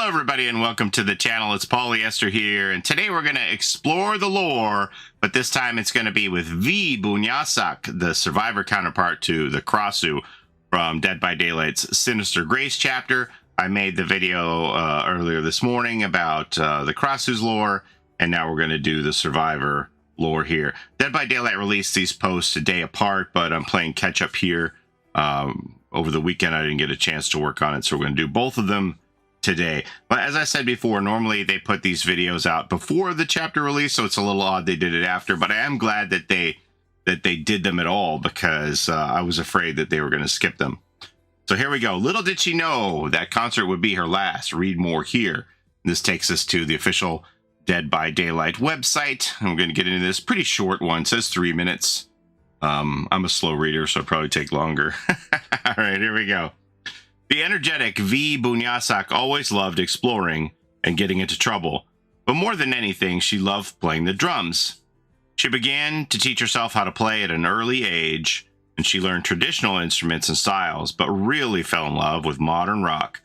Hello everybody and welcome to the channel. It's Paulie Esther here, and today we're going to explore the lore, but this time it's going to be with Vee Boonyasak, the survivor counterpart to the Krasue from Dead by Daylight's Sinister Grace chapter. I made the video earlier this morning about the Krasue's lore, and now we're going to do the survivor lore here. Dead by Daylight released these posts a day apart, but I'm playing catch up here. Over the weekend I didn't get a chance to work on it, so we're going to do both of them today. But as I said before, normally they put these videos out before the chapter release, so it's a little odd they did it after, but I am glad that they did them at all, because I was afraid that they were going to skip them. So here we go. Little did she know that concert would be her last. Read more here. This takes us to the official Dead by Daylight website. I'm going to get into this pretty short one. It says 3 minutes. I'm a slow reader, so it'll probably take longer. All right, here we go. The energetic Vee Boonyasak always loved exploring and getting into trouble, but more than anything, she loved playing the drums. She began to teach herself how to play at an early age, and she learned traditional instruments and styles, but really fell in love with modern rock.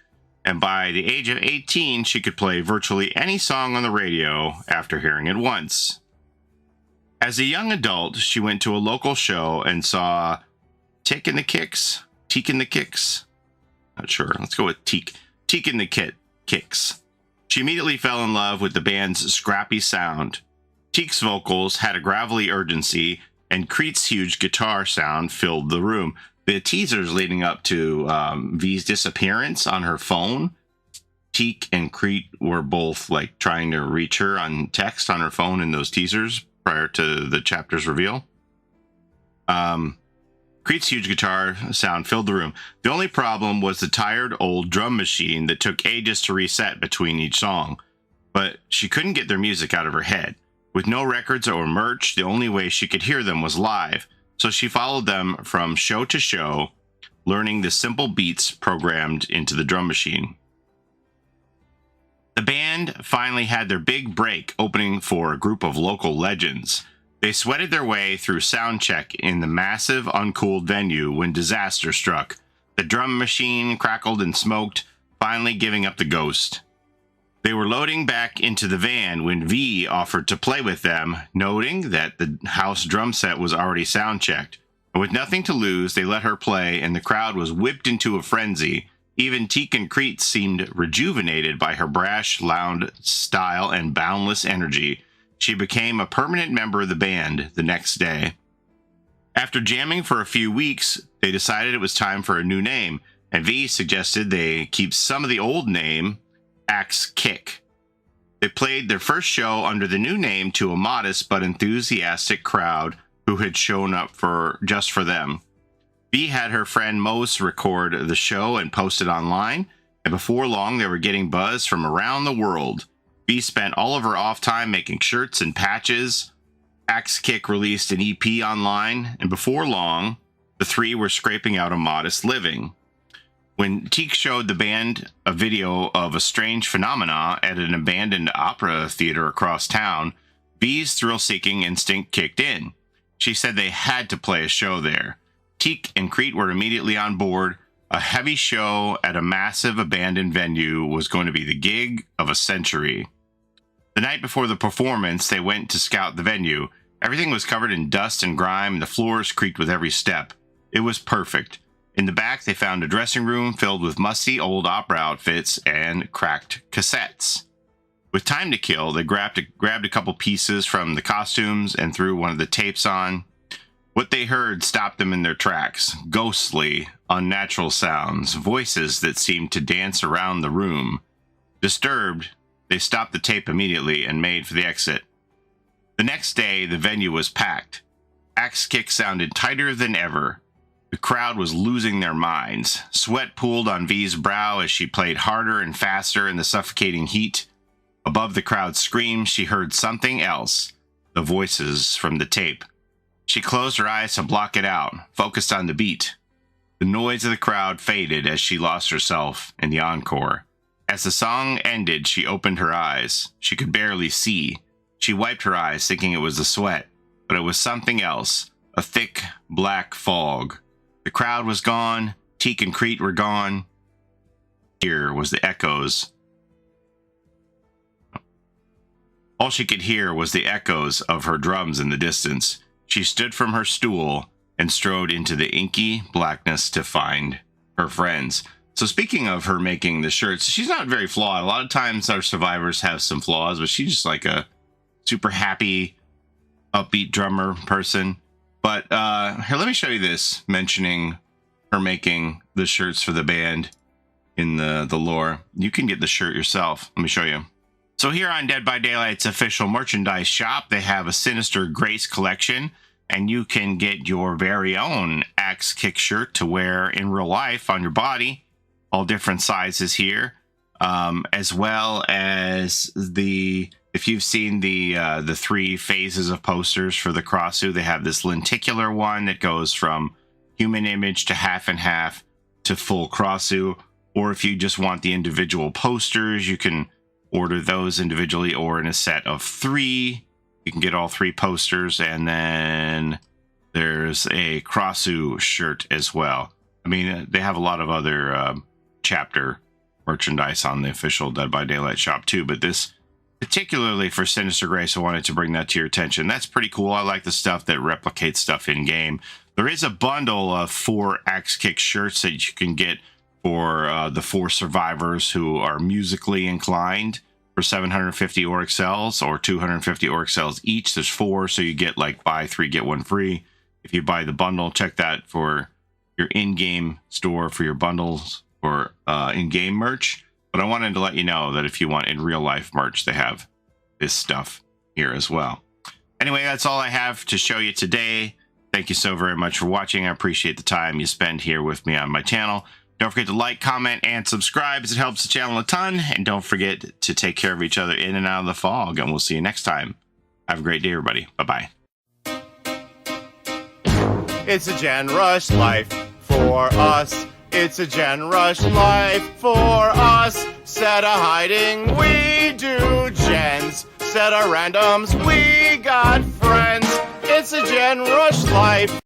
And by the age of 18, she could play virtually any song on the radio after hearing it once. As a young adult, she went to a local show and saw Teak in the Kicks. Not sure. Let's go with Teak in the Kicks. She immediately fell in love with the band's scrappy sound. Teak's vocals had a gravelly urgency, and Creet's huge guitar sound filled the room. The teasers leading up to Vee's disappearance on her phone, Teak and Creet were both like trying to reach her on text on her phone in those teasers prior to the chapter's reveal. Creet's huge guitar sound filled the room. The only problem was the tired old drum machine that took ages to reset between each song. But she couldn't get their music out of her head. With no records or merch, the only way she could hear them was live. So she followed them from show to show, learning the simple beats programmed into the drum machine. The band finally had their big break, opening for a group of local legends. They sweated their way through sound check in the massive, uncooled venue when disaster struck. The drum machine crackled and smoked, finally giving up the ghost. They were loading back into the van when Vee offered to play with them, noting that the house drum set was already sound checked. And with nothing to lose, they let her play, and the crowd was whipped into a frenzy. Even Teak and Creet seemed rejuvenated by her brash, loud style and boundless energy. She became a permanent member of the band the next day. After jamming for a few weeks, they decided it was time for a new name, and Vee suggested they keep some of the old name, Axekick. They played their first show under the new name to a modest but enthusiastic crowd who had shown up just for them. Vee had her friend Mose record the show and post it online, and before long they were getting buzz from around the world. Vee spent all of her off time making shirts and patches. Axekick released an EP online, and before long, the three were scraping out a modest living. When Teak showed the band a video of a strange phenomena at an abandoned opera theater across town, Vee's thrill-seeking instinct kicked in. She said they had to play a show there. Teak and Creet were immediately on board. A heavy show at a massive abandoned venue was going to be the gig of a century. The night before the performance, they went to scout the venue. Everything was covered in dust and grime, and the floors creaked with every step. It was perfect. In the back, they found a dressing room filled with musty old opera outfits and cracked cassettes. With time to kill, they grabbed a couple pieces from the costumes and threw one of the tapes on. What they heard stopped them in their tracks. Ghostly, unnatural sounds, voices that seemed to dance around the room. Disturbed, they stopped the tape immediately and made for the exit. The next day, the venue was packed. Axekick sounded tighter than ever. The crowd was losing their minds. Sweat pooled on Vee's brow as she played harder and faster in the suffocating heat. Above the crowd's screams, she heard something else, the voices from the tape. She closed her eyes to block it out, focused on the beat. The noise of the crowd faded as she lost herself in the encore. As the song ended, she opened her eyes. She could barely see. She wiped her eyes, thinking it was the sweat, but it was something else, a thick, black fog. The crowd was gone. Teak and Creet were gone. Here was the echoes All she could hear was the echoes of her drums in the distance. She stood from her stool and strode into the inky blackness to find her friends. So speaking of her making the shirts, she's not very flawed. A lot of times our survivors have some flaws, but she's just like a super happy, upbeat drummer person. But here, let me show you this, mentioning her making the shirts for the band in the lore. You can get the shirt yourself. Let me show you. So here on Dead by Daylight's official merchandise shop, they have a Sinister Grace collection, and you can get your very own Axekick shirt to wear in real life on your body. All different sizes here, as well as if you've seen the 3 phases of posters for the Krasue, they have this lenticular one that goes from human image to half and half to full Krasue. Or if you just want the individual posters, you can order those individually or in a set of 3. You can get all 3 posters, and then there's a Krasue shirt as well. I mean, they have a lot of other chapter merchandise on the official Dead by Daylight shop too, but this particularly for Sinister Grace, I wanted to bring that to your attention. That's pretty cool. I like the stuff that replicates stuff in game. There is a bundle of 4 Axekick shirts that you can get for the 4 survivors who are musically inclined for 750 Auric cells or 250 Auric cells each. There's 4, so you get like buy 3 get 1 free. If you buy the bundle, check that for your in-game store for your bundles or in-game merch. But I wanted to let you know that if you want in real life merch, they have this stuff here as well. Anyway, that's all I have to show you today. Thank you so very much for watching. I appreciate the time you spend here with me on my channel. Don't forget to like, comment, and subscribe, as it helps the channel a ton. And don't forget to take care of each other in and out of the fog. And we'll see you next time. Have a great day, everybody. Bye-bye. It's a Gen Rush life for us. It's a Gen Rush life for us. Set a hiding, we do gens. Set a randoms, we got friends. It's a Gen Rush life